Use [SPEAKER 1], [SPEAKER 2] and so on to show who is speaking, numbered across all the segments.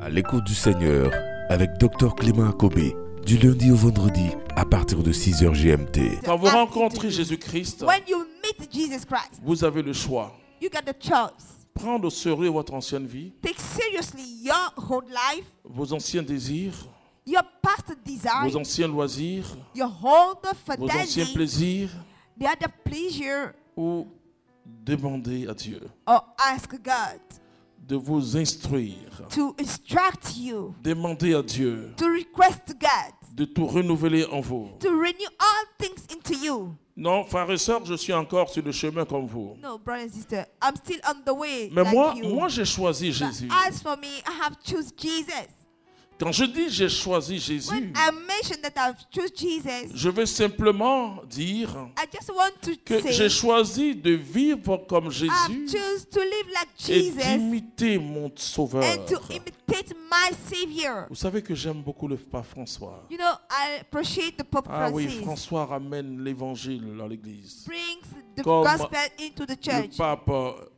[SPEAKER 1] À l'écoute du Seigneur avec Dr Clément Akobé, du lundi au vendredi à partir de 6h GMT.
[SPEAKER 2] Quand vous rencontrez Jésus-Christ,
[SPEAKER 3] When you meet Jesus Christ,
[SPEAKER 2] vous avez le choix.
[SPEAKER 3] you got the choice.
[SPEAKER 2] Prendre au sérieux votre ancienne vie,
[SPEAKER 3] Take seriously your whole life,
[SPEAKER 2] vos anciens désirs,
[SPEAKER 3] your past
[SPEAKER 2] vos
[SPEAKER 3] desire,
[SPEAKER 2] anciens loisirs,
[SPEAKER 3] your whole
[SPEAKER 2] vos anciens
[SPEAKER 3] fantasy,
[SPEAKER 2] plaisirs,
[SPEAKER 3] the other pleasure,
[SPEAKER 2] ou demander à Dieu
[SPEAKER 3] or ask God
[SPEAKER 2] de vous instruire.
[SPEAKER 3] to instruct you,
[SPEAKER 2] Demandez à Dieu
[SPEAKER 3] to request to God,
[SPEAKER 2] de tout renouveler en vous.
[SPEAKER 3] to renew all things into you.
[SPEAKER 2] Non, frères et sœurs, je suis encore sur le chemin comme vous.
[SPEAKER 3] No, brother and sister, I'm still on the way
[SPEAKER 2] Mais
[SPEAKER 3] like
[SPEAKER 2] moi,
[SPEAKER 3] you.
[SPEAKER 2] j'ai choisi
[SPEAKER 3] But
[SPEAKER 2] Jésus.
[SPEAKER 3] as for me, I have choose Jesus.
[SPEAKER 2] Quand je dis j'ai choisi
[SPEAKER 3] When
[SPEAKER 2] Jésus,
[SPEAKER 3] I mention that I've choose Jesus,
[SPEAKER 2] je veux simplement dire
[SPEAKER 3] I just want to
[SPEAKER 2] que
[SPEAKER 3] say
[SPEAKER 2] j'ai choisi de vivre comme
[SPEAKER 3] I've
[SPEAKER 2] Jésus
[SPEAKER 3] choose to live like
[SPEAKER 2] et
[SPEAKER 3] Jesus
[SPEAKER 2] d'imiter mon Sauveur.
[SPEAKER 3] and to imitate my Savior.
[SPEAKER 2] Vous savez que j'aime beaucoup le pape François.
[SPEAKER 3] You know, I appreciate the Pope
[SPEAKER 2] Ah oui,
[SPEAKER 3] Francis
[SPEAKER 2] François ramène l'évangile dans l'église.
[SPEAKER 3] brings the
[SPEAKER 2] Comme
[SPEAKER 3] gospel into the
[SPEAKER 2] Le
[SPEAKER 3] church.
[SPEAKER 2] pape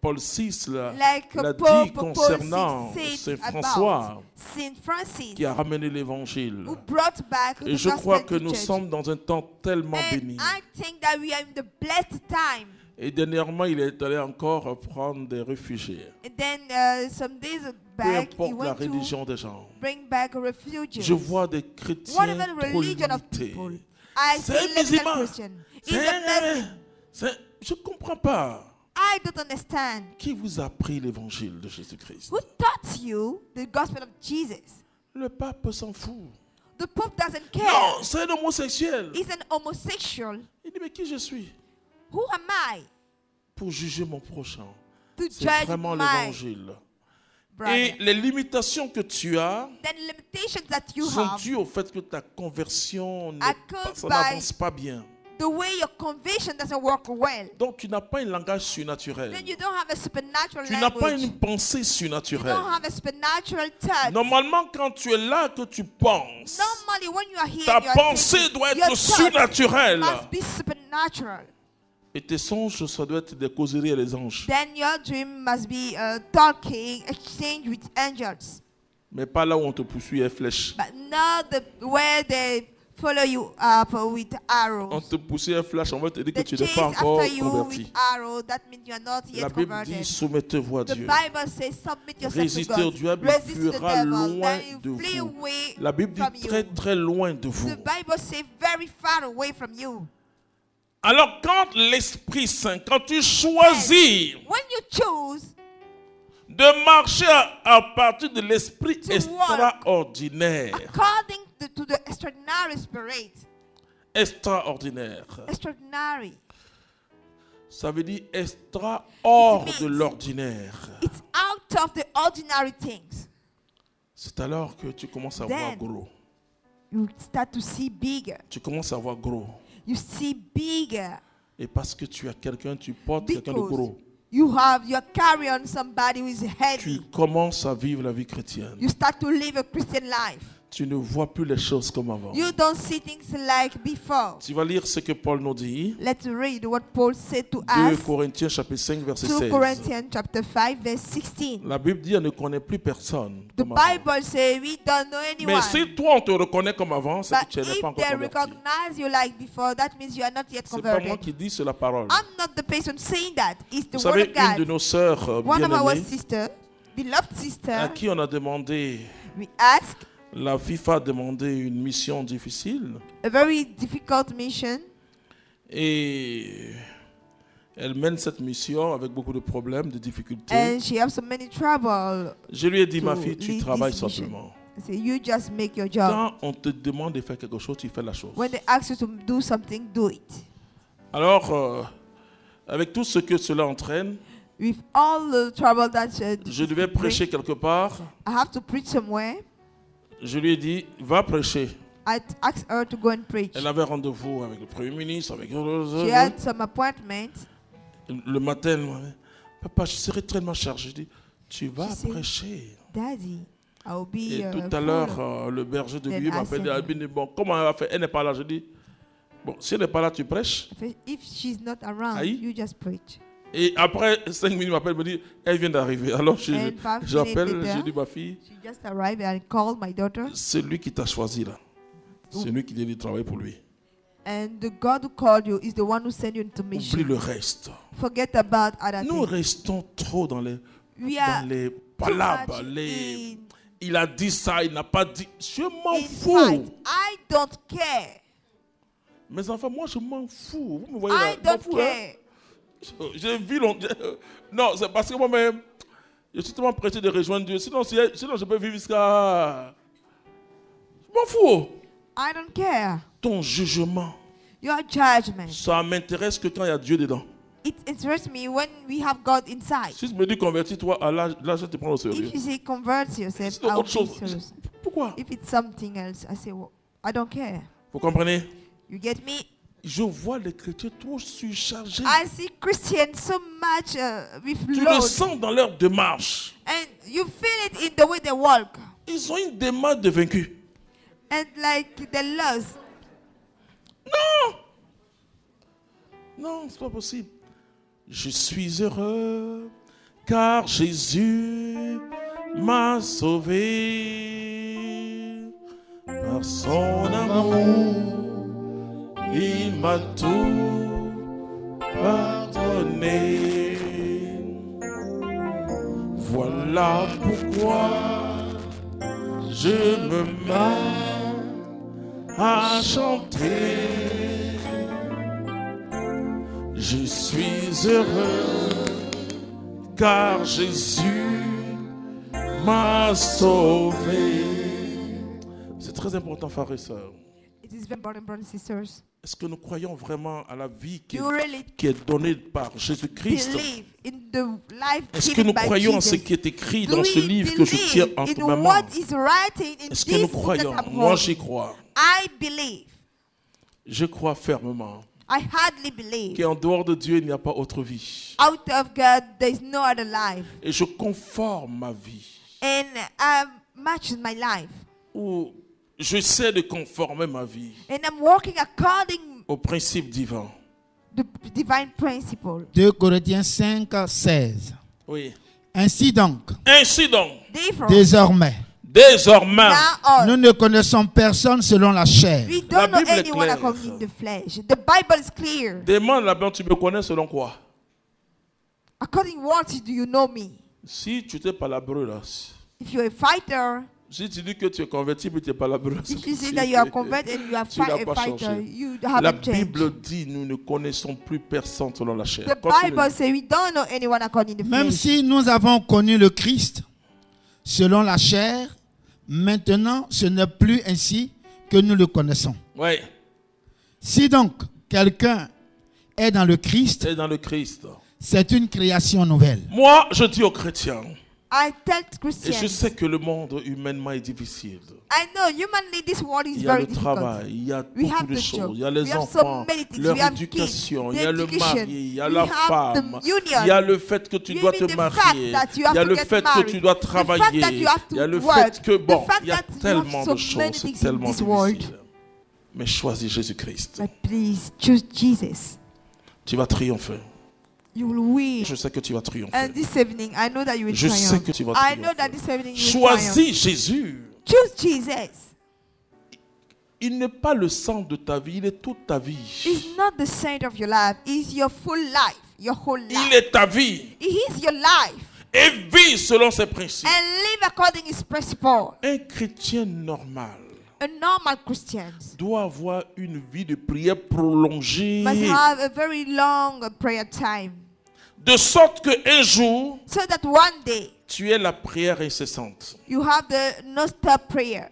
[SPEAKER 2] Paul VI l'a
[SPEAKER 3] Like
[SPEAKER 2] l'a
[SPEAKER 3] Pope
[SPEAKER 2] dit
[SPEAKER 3] Paul
[SPEAKER 2] concernant
[SPEAKER 3] VI
[SPEAKER 2] Saint
[SPEAKER 3] said
[SPEAKER 2] François
[SPEAKER 3] about Saint Francis,
[SPEAKER 2] qui a ramené l'évangile.
[SPEAKER 3] who brought back
[SPEAKER 2] Et
[SPEAKER 3] the
[SPEAKER 2] je crois
[SPEAKER 3] gospel
[SPEAKER 2] que
[SPEAKER 3] to
[SPEAKER 2] nous
[SPEAKER 3] church.
[SPEAKER 2] sommes dans un temps tellement béni.
[SPEAKER 3] And I think that we are in the blessed time.
[SPEAKER 2] Et dernièrement, il est allé encore prendre des réfugiés.
[SPEAKER 3] And then some days
[SPEAKER 2] Peu
[SPEAKER 3] back, he
[SPEAKER 2] importe la
[SPEAKER 3] went to
[SPEAKER 2] religion des gens.
[SPEAKER 3] bring back refugees.
[SPEAKER 2] Je vois des chrétiens
[SPEAKER 3] Whatever
[SPEAKER 2] trop
[SPEAKER 3] religion of
[SPEAKER 2] limités.
[SPEAKER 3] people, I
[SPEAKER 2] C'est
[SPEAKER 3] see little
[SPEAKER 2] musulman.
[SPEAKER 3] Christian. In the Muslim,
[SPEAKER 2] Je ne comprends pas.
[SPEAKER 3] I don't understand.
[SPEAKER 2] Qui vous a appris l'évangile de Jésus-Christ?
[SPEAKER 3] Who taught you the gospel of Jesus?
[SPEAKER 2] Le pape s'en fout.
[SPEAKER 3] The Pope doesn't care.
[SPEAKER 2] Non, c'est un homosexuel.
[SPEAKER 3] He's an homosexual.
[SPEAKER 2] Il dit, mais qui je suis
[SPEAKER 3] Who am I
[SPEAKER 2] pour juger mon prochain?
[SPEAKER 3] to
[SPEAKER 2] C'est
[SPEAKER 3] judge
[SPEAKER 2] vraiment
[SPEAKER 3] my
[SPEAKER 2] l'évangile.
[SPEAKER 3] brother?
[SPEAKER 2] Et les limitations que tu as
[SPEAKER 3] Then limitations that you
[SPEAKER 2] sont
[SPEAKER 3] have,
[SPEAKER 2] dues au fait que ta conversion
[SPEAKER 3] are caused
[SPEAKER 2] ça
[SPEAKER 3] by
[SPEAKER 2] n'avance pas bien.
[SPEAKER 3] the way your conviction doesn't work well.
[SPEAKER 2] Donc tu n'as pas un langage surnaturel.
[SPEAKER 3] Then you don't have a supernatural
[SPEAKER 2] Tu n'as pas
[SPEAKER 3] language.
[SPEAKER 2] une pensée
[SPEAKER 3] You
[SPEAKER 2] surnaturelle.
[SPEAKER 3] don't have a supernatural touch.
[SPEAKER 2] Normalement, quand tu es là, que tu penses,
[SPEAKER 3] Normally, when you are here,
[SPEAKER 2] ta
[SPEAKER 3] you are
[SPEAKER 2] pensée
[SPEAKER 3] thinking,
[SPEAKER 2] doit
[SPEAKER 3] your
[SPEAKER 2] être
[SPEAKER 3] thoughts
[SPEAKER 2] surnaturelle.
[SPEAKER 3] must be supernatural.
[SPEAKER 2] Et tes songes, ça doit être des causeries à les anges.
[SPEAKER 3] Then your dream must be talking, exchange with angels.
[SPEAKER 2] Mais pas là où on te poursuit à flèche.
[SPEAKER 3] But not where they follow you up with arrows.
[SPEAKER 2] On te poursuit à flèche, on va te dire que
[SPEAKER 3] They
[SPEAKER 2] tu n'es
[SPEAKER 3] chase
[SPEAKER 2] pas encore
[SPEAKER 3] after you
[SPEAKER 2] converti.
[SPEAKER 3] with arrows. That means you are not
[SPEAKER 2] La
[SPEAKER 3] yet
[SPEAKER 2] Bible
[SPEAKER 3] converted.
[SPEAKER 2] dit, soumettez-vous à
[SPEAKER 3] The
[SPEAKER 2] Dieu.
[SPEAKER 3] Bible says, submit yourself
[SPEAKER 2] Résistez
[SPEAKER 3] to
[SPEAKER 2] au
[SPEAKER 3] God.
[SPEAKER 2] diable, il
[SPEAKER 3] Resist the
[SPEAKER 2] fuira
[SPEAKER 3] devil,
[SPEAKER 2] loin
[SPEAKER 3] then
[SPEAKER 2] de
[SPEAKER 3] you flee
[SPEAKER 2] vous.
[SPEAKER 3] away
[SPEAKER 2] La Bible
[SPEAKER 3] from
[SPEAKER 2] dit
[SPEAKER 3] you.
[SPEAKER 2] très très loin de vous.
[SPEAKER 3] The Bible says very far away from you.
[SPEAKER 2] Alors quand l'Esprit Saint, quand tu choisis
[SPEAKER 3] When you choose
[SPEAKER 2] de marcher à partir de l'esprit
[SPEAKER 3] To
[SPEAKER 2] extraordinaire,
[SPEAKER 3] according to the extraordinary spirit,
[SPEAKER 2] extraordinaire,
[SPEAKER 3] extraordinary,
[SPEAKER 2] ça veut dire extra hors
[SPEAKER 3] It
[SPEAKER 2] de
[SPEAKER 3] means-
[SPEAKER 2] l'ordinaire.
[SPEAKER 3] it's out of the ordinary things.
[SPEAKER 2] C'est alors que tu commences à voir
[SPEAKER 3] Then-
[SPEAKER 2] gros.
[SPEAKER 3] You start to see bigger.
[SPEAKER 2] Tu commences à voir gros.
[SPEAKER 3] You see bigger
[SPEAKER 2] Et parce que tu as quelqu'un, tu portes quelqu'un de
[SPEAKER 3] because
[SPEAKER 2] gros.
[SPEAKER 3] you carry on somebody who is heavy.
[SPEAKER 2] Tu commences à vivre la vie chrétienne.
[SPEAKER 3] You start to live a Christian life.
[SPEAKER 2] Tu ne vois plus les choses comme avant.
[SPEAKER 3] You don't see things like before.
[SPEAKER 2] Tu vas lire ce que Paul nous dit.
[SPEAKER 3] Let's read what Paul said to
[SPEAKER 2] 2
[SPEAKER 3] us.
[SPEAKER 2] Corinthiens chapitre 5 verset
[SPEAKER 3] 2
[SPEAKER 2] 16.
[SPEAKER 3] Corinthians chapter 5 verse 16.
[SPEAKER 2] La Bible dit, on ne connaît plus personne.
[SPEAKER 3] The
[SPEAKER 2] comme avant.
[SPEAKER 3] Bible says we don't know anyone.
[SPEAKER 2] Mais si toi on te reconnaît comme avant, c'est
[SPEAKER 3] But
[SPEAKER 2] que tu n'es
[SPEAKER 3] if
[SPEAKER 2] pas encore
[SPEAKER 3] they
[SPEAKER 2] converti.
[SPEAKER 3] recognize you like before, that means you are not yet
[SPEAKER 2] C'est pas moi
[SPEAKER 3] converted.
[SPEAKER 2] qui dis, c'est la parole.
[SPEAKER 3] I'm not the person saying that. It's the
[SPEAKER 2] Vous
[SPEAKER 3] word
[SPEAKER 2] savez,
[SPEAKER 3] of
[SPEAKER 2] une de
[SPEAKER 3] God.
[SPEAKER 2] nos sœurs
[SPEAKER 3] One of our
[SPEAKER 2] bien-aimées,
[SPEAKER 3] sisters, beloved
[SPEAKER 2] à
[SPEAKER 3] sister,
[SPEAKER 2] qui on a demandé,
[SPEAKER 3] we asked
[SPEAKER 2] la FIFA a demandé une mission difficile,
[SPEAKER 3] a very difficult mission,
[SPEAKER 2] et elle mène cette mission avec beaucoup de problèmes, de difficultés.
[SPEAKER 3] and she has so many trouble.
[SPEAKER 2] Je lui ai dit, ma
[SPEAKER 3] to
[SPEAKER 2] fille, tu
[SPEAKER 3] lead
[SPEAKER 2] travailles
[SPEAKER 3] this mission.
[SPEAKER 2] simplement.
[SPEAKER 3] I say, you just make your job.
[SPEAKER 2] Quand on te demande de faire quelque chose, tu fais la chose.
[SPEAKER 3] When they ask you to do something, do it.
[SPEAKER 2] Alors, avec tout ce que cela entraîne,
[SPEAKER 3] With all the trouble that
[SPEAKER 2] je devais
[SPEAKER 3] bring,
[SPEAKER 2] prêcher quelque part.
[SPEAKER 3] I have to preach somewhere.
[SPEAKER 2] Je lui ai dit, va prêcher.
[SPEAKER 3] I asked her to go and preach.
[SPEAKER 2] Elle avait rendez-vous avec le Premier ministre, avec...
[SPEAKER 3] She had some appointment.
[SPEAKER 2] Le matin, elle m'a dit, papa, je serai tellement chargé. Je dis, tu vas
[SPEAKER 3] She said,
[SPEAKER 2] prêcher.
[SPEAKER 3] Daddy, I'll be
[SPEAKER 2] Et tout à
[SPEAKER 3] full.
[SPEAKER 2] l'heure, le berger de
[SPEAKER 3] Then
[SPEAKER 2] lui
[SPEAKER 3] I
[SPEAKER 2] m'appelle.
[SPEAKER 3] said-
[SPEAKER 2] Il dit, bon, comment elle va faire? Elle n'est pas là. Je dis, bon, si elle n'est pas là, tu prêches.
[SPEAKER 3] If she's not around,
[SPEAKER 2] Aïe.
[SPEAKER 3] you just preach.
[SPEAKER 2] Et après 5 minutes, il m'appelle, il me dit, elle vient d'arriver. Alors
[SPEAKER 3] And 5 minutes
[SPEAKER 2] j'appelle,
[SPEAKER 3] later,
[SPEAKER 2] je dis, ma fille,
[SPEAKER 3] She just arrived and I called my daughter.
[SPEAKER 2] c'est lui qui t'a choisi là. C'est lui qui dit de travailler pour lui.
[SPEAKER 3] And the God who called you is the one who sent you into
[SPEAKER 2] Oublie
[SPEAKER 3] mission.
[SPEAKER 2] le reste.
[SPEAKER 3] Forget about other
[SPEAKER 2] Nous
[SPEAKER 3] things.
[SPEAKER 2] restons trop dans les
[SPEAKER 3] We are
[SPEAKER 2] les
[SPEAKER 3] too
[SPEAKER 2] palabres.
[SPEAKER 3] much
[SPEAKER 2] Il a dit ça, il n'a pas dit. Je m'en
[SPEAKER 3] in
[SPEAKER 2] fous.
[SPEAKER 3] fight. I don't care.
[SPEAKER 2] Mes enfants, moi je m'en fous. Vous me voyez là,
[SPEAKER 3] I
[SPEAKER 2] je m'en
[SPEAKER 3] don't
[SPEAKER 2] fous, hein.
[SPEAKER 3] care.
[SPEAKER 2] J'ai vu non, c'est parce que moi-même, je suis tellement prêté de rejoindre Dieu. Sinon je peux vivre jusqu'à. Je m'en fous.
[SPEAKER 3] I don't care.
[SPEAKER 2] Ton jugement,
[SPEAKER 3] Your judgment.
[SPEAKER 2] ça m'intéresse que quand il y a Dieu dedans.
[SPEAKER 3] It interests me when we have God inside.
[SPEAKER 2] Si tu me dis convertis-toi, là je te prends au sérieux.
[SPEAKER 3] If you say convert yourself,
[SPEAKER 2] C'est
[SPEAKER 3] I'll
[SPEAKER 2] autre
[SPEAKER 3] be
[SPEAKER 2] chose.
[SPEAKER 3] serious.
[SPEAKER 2] Pourquoi?
[SPEAKER 3] If it's something else, I say, well, I don't care.
[SPEAKER 2] Vous comprenez?
[SPEAKER 3] You get me?
[SPEAKER 2] Je vois les chrétiens trop surchargés.
[SPEAKER 3] I see Christians so much with
[SPEAKER 2] Tu le
[SPEAKER 3] load.
[SPEAKER 2] sens dans leur démarche.
[SPEAKER 3] And you feel it in the way they walk.
[SPEAKER 2] Ils ont une démarche de vaincu.
[SPEAKER 3] And like they lost.
[SPEAKER 2] Non! Non, c'est pas possible. Je suis heureux car Jésus m'a sauvé. Par son amour, il m'a tout pardonné. Voilà pourquoi je me mets à chanter. Je suis heureux car Jésus m'a sauvé. C'est très important, frères et sœurs.
[SPEAKER 3] It is very important, brothers and sisters.
[SPEAKER 2] Est-ce que nous croyons vraiment à la vie qui
[SPEAKER 3] You really
[SPEAKER 2] est donnée par Jésus-Christ?
[SPEAKER 3] believe in the life
[SPEAKER 2] Est-ce que
[SPEAKER 3] given
[SPEAKER 2] nous
[SPEAKER 3] by
[SPEAKER 2] croyons en
[SPEAKER 3] Jesus?
[SPEAKER 2] ce qui est écrit
[SPEAKER 3] Do
[SPEAKER 2] dans ce
[SPEAKER 3] we
[SPEAKER 2] livre que je tiens
[SPEAKER 3] believe
[SPEAKER 2] entre
[SPEAKER 3] in
[SPEAKER 2] ma main?
[SPEAKER 3] what is writing in
[SPEAKER 2] Est-ce que nous
[SPEAKER 3] this book that
[SPEAKER 2] croyons?
[SPEAKER 3] I'm
[SPEAKER 2] Moi,
[SPEAKER 3] holding?
[SPEAKER 2] j'y crois.
[SPEAKER 3] I believe.
[SPEAKER 2] Je crois fermement
[SPEAKER 3] I hardly believe.
[SPEAKER 2] qu'en dehors de Dieu, il n'y a pas autre vie.
[SPEAKER 3] Out of God, there is no other life.
[SPEAKER 2] Et je conforme ma vie.
[SPEAKER 3] And I match my life.
[SPEAKER 2] Ou j'essaie de conformer ma vie
[SPEAKER 3] And I'm working according
[SPEAKER 2] au principe divin.
[SPEAKER 3] to the divine principle.
[SPEAKER 4] 2 Corinthiens 5, 16.
[SPEAKER 2] Oui.
[SPEAKER 4] Ainsi donc,
[SPEAKER 2] Ainsi donc,
[SPEAKER 3] Therefore,
[SPEAKER 4] désormais,
[SPEAKER 2] désormais,
[SPEAKER 3] now
[SPEAKER 4] nous
[SPEAKER 3] on,
[SPEAKER 4] ne connaissons personne selon la chair.
[SPEAKER 3] we don't know
[SPEAKER 2] Bible est
[SPEAKER 3] anyone
[SPEAKER 2] claire.
[SPEAKER 3] according to the flesh. The Bible is clear.
[SPEAKER 2] demande là-bas, tu me connais selon quoi?
[SPEAKER 3] According what do you know me?
[SPEAKER 2] Si tu t'es palabreux là,
[SPEAKER 3] If you're a fighter,
[SPEAKER 2] si tu dis que tu es converti puis tu es palabreux,
[SPEAKER 3] if you say that you are converted and you are
[SPEAKER 2] Tu n'as
[SPEAKER 3] a
[SPEAKER 2] pas
[SPEAKER 3] fighter,
[SPEAKER 2] changé.
[SPEAKER 3] you
[SPEAKER 2] la
[SPEAKER 3] haven't changed.
[SPEAKER 2] Bible dit nous ne connaissons plus personne selon la chair.
[SPEAKER 3] The
[SPEAKER 2] Continue.
[SPEAKER 3] Bible says we don't know anyone according to the
[SPEAKER 4] Même
[SPEAKER 3] flesh.
[SPEAKER 4] si nous avons connu le Christ selon la chair, maintenant ce n'est plus ainsi que nous le connaissons.
[SPEAKER 2] Oui,
[SPEAKER 4] Si donc quelqu'un est dans le Christ,
[SPEAKER 2] c'est dans le Christ.
[SPEAKER 4] c'est une création nouvelle.
[SPEAKER 2] Moi, je dis aux chrétiens,
[SPEAKER 3] I tell
[SPEAKER 2] et je
[SPEAKER 3] Christians,
[SPEAKER 2] sais que le monde humainement est difficile.
[SPEAKER 3] I know humanly this world is
[SPEAKER 2] Il y a
[SPEAKER 3] very
[SPEAKER 2] le
[SPEAKER 3] difficult.
[SPEAKER 2] travail, il y a
[SPEAKER 3] We
[SPEAKER 2] beaucoup
[SPEAKER 3] have
[SPEAKER 2] de
[SPEAKER 3] the
[SPEAKER 2] choses.
[SPEAKER 3] job.
[SPEAKER 2] Il y a les
[SPEAKER 3] We have so
[SPEAKER 2] enfants,
[SPEAKER 3] many things.
[SPEAKER 2] leur
[SPEAKER 3] We have
[SPEAKER 2] éducation,
[SPEAKER 3] kids,
[SPEAKER 2] il y a le
[SPEAKER 3] education.
[SPEAKER 2] mari, il y a
[SPEAKER 3] We
[SPEAKER 2] la
[SPEAKER 3] have
[SPEAKER 2] femme,
[SPEAKER 3] the union.
[SPEAKER 2] il y a le fait que tu dois te
[SPEAKER 3] Even the
[SPEAKER 2] marier,
[SPEAKER 3] fact that you have
[SPEAKER 2] il y a
[SPEAKER 3] to
[SPEAKER 2] le
[SPEAKER 3] get
[SPEAKER 2] fait que
[SPEAKER 3] married.
[SPEAKER 2] tu dois
[SPEAKER 3] The fact
[SPEAKER 2] travailler,
[SPEAKER 3] that you have
[SPEAKER 2] il y a
[SPEAKER 3] to
[SPEAKER 2] le
[SPEAKER 3] work.
[SPEAKER 2] fait que,
[SPEAKER 3] The
[SPEAKER 2] bon,
[SPEAKER 3] fact
[SPEAKER 2] il y a
[SPEAKER 3] that you have
[SPEAKER 2] tellement
[SPEAKER 3] so
[SPEAKER 2] de choses,
[SPEAKER 3] many
[SPEAKER 2] c'est
[SPEAKER 3] things in
[SPEAKER 2] tellement
[SPEAKER 3] this world.
[SPEAKER 2] difficile. Mais choisis Jésus-Christ.
[SPEAKER 3] But please choose Jesus.
[SPEAKER 2] Tu vas triompher.
[SPEAKER 3] You will win.
[SPEAKER 2] Je sais que tu vas triompher.
[SPEAKER 3] And this evening, I know that you will
[SPEAKER 2] Je sais
[SPEAKER 3] triumph.
[SPEAKER 2] que tu vas
[SPEAKER 3] I know that
[SPEAKER 2] triompher.
[SPEAKER 3] this evening you will triumph.
[SPEAKER 2] Choisis Jésus.
[SPEAKER 3] Choose Jesus.
[SPEAKER 2] Il n'est pas le centre de ta vie, il est toute ta vie.
[SPEAKER 3] It's not the center of your life. It's your full life. Your whole
[SPEAKER 2] Il
[SPEAKER 3] life.
[SPEAKER 2] est ta vie.
[SPEAKER 3] It is your life.
[SPEAKER 2] Et vis selon ses principes.
[SPEAKER 3] And live according to his principle.
[SPEAKER 2] Un chrétien normal
[SPEAKER 3] A normal Christian
[SPEAKER 2] doit avoir une vie de prière prolongée.
[SPEAKER 3] must have a very long prayer time.
[SPEAKER 2] De sorte qu'un jour,
[SPEAKER 3] So that one day
[SPEAKER 2] tu aies la prière incessante.
[SPEAKER 3] you have the non-stop prayer.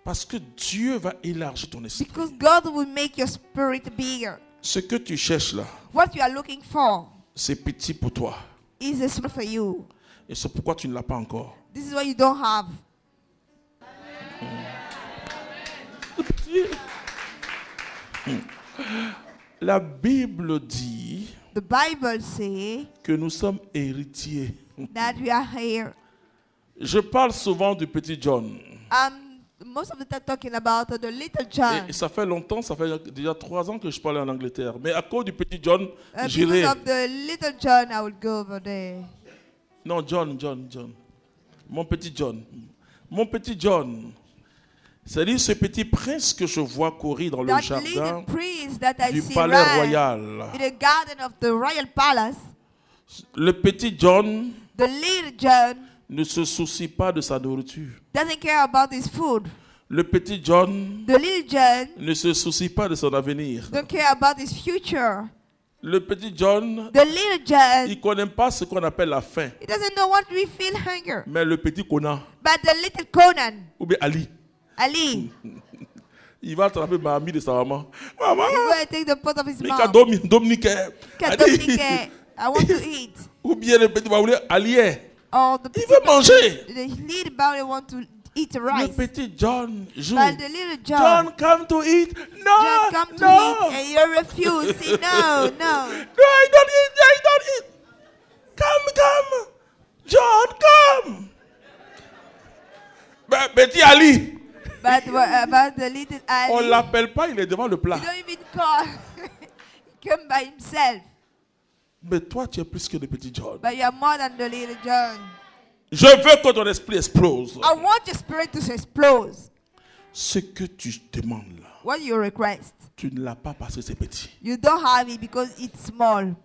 [SPEAKER 2] Parce que Dieu va élargir ton esprit.
[SPEAKER 3] Because God will make your spirit bigger.
[SPEAKER 2] Ce que tu cherches là,
[SPEAKER 3] What you are looking for
[SPEAKER 2] c'est petit pour toi.
[SPEAKER 3] is a small for you.
[SPEAKER 2] Et c'est pourquoi tu ne l'as pas encore.
[SPEAKER 3] This is what you don't have.
[SPEAKER 2] La Bible dit
[SPEAKER 3] The Bible says
[SPEAKER 2] que nous sommes héritiers.
[SPEAKER 3] that we are here.
[SPEAKER 2] Je parle souvent du petit John.
[SPEAKER 3] I'm most of the time talking about the little John.
[SPEAKER 2] Et ça fait longtemps, ça fait déjà 3 ans que je parle en Angleterre. Mais à cause du petit John,
[SPEAKER 3] Because
[SPEAKER 2] j'irai.
[SPEAKER 3] of the little John, I would go over there.
[SPEAKER 2] Non, John. Mon petit John. Mon petit John. C'est-à-dire ce petit prince que je vois courir dans le
[SPEAKER 3] That
[SPEAKER 2] jardin
[SPEAKER 3] little prince that I
[SPEAKER 2] du
[SPEAKER 3] see
[SPEAKER 2] palais
[SPEAKER 3] run
[SPEAKER 2] royal.
[SPEAKER 3] in the garden of the royal palace.
[SPEAKER 2] Le petit John
[SPEAKER 3] The little John
[SPEAKER 2] ne se soucie pas de sa nourriture.
[SPEAKER 3] doesn't care about his food.
[SPEAKER 2] Le petit John
[SPEAKER 3] The little John
[SPEAKER 2] ne se soucie pas de son avenir.
[SPEAKER 3] don't care about his future.
[SPEAKER 2] Le petit John,
[SPEAKER 3] The little John,
[SPEAKER 2] il ne connaît pas ce qu'on appelle la faim.
[SPEAKER 3] he doesn't know what we feel hunger.
[SPEAKER 2] Mais le petit Conan,
[SPEAKER 3] But the little Conan,
[SPEAKER 2] ou bien Ali,
[SPEAKER 3] Ali,
[SPEAKER 2] il va attraper ma amie de sa maman. Maman,
[SPEAKER 3] he's going to take the pot of his
[SPEAKER 2] mais
[SPEAKER 3] mouth.
[SPEAKER 2] Dominique.
[SPEAKER 3] Dominique, I want to eat.
[SPEAKER 2] Ou bien le petit va vouloir allier.
[SPEAKER 3] Or the
[SPEAKER 2] Il veut manger.
[SPEAKER 3] the little boy want to eat
[SPEAKER 2] Le
[SPEAKER 3] rice.
[SPEAKER 2] petit John joue.
[SPEAKER 3] But the little
[SPEAKER 2] John, come to eat. No,
[SPEAKER 3] John come to
[SPEAKER 2] no.
[SPEAKER 3] eat and you refuse. Say no, no.
[SPEAKER 2] No, I don't eat. Come. John, come. Petit Ali,
[SPEAKER 3] But what about the little
[SPEAKER 2] on ne
[SPEAKER 3] Ali?
[SPEAKER 2] l'appelle pas, il est devant le plat.
[SPEAKER 3] You don't even call. He come by himself.
[SPEAKER 2] Mais toi, tu es plus que le petit John.
[SPEAKER 3] But you are more than the little John.
[SPEAKER 2] Je veux que ton esprit explose.
[SPEAKER 3] I want your spirit to explode.
[SPEAKER 2] Ce que tu demandes là,
[SPEAKER 3] What you request,
[SPEAKER 2] tu ne l'as pas parce que c'est petit.
[SPEAKER 3] you don't have it because it's small.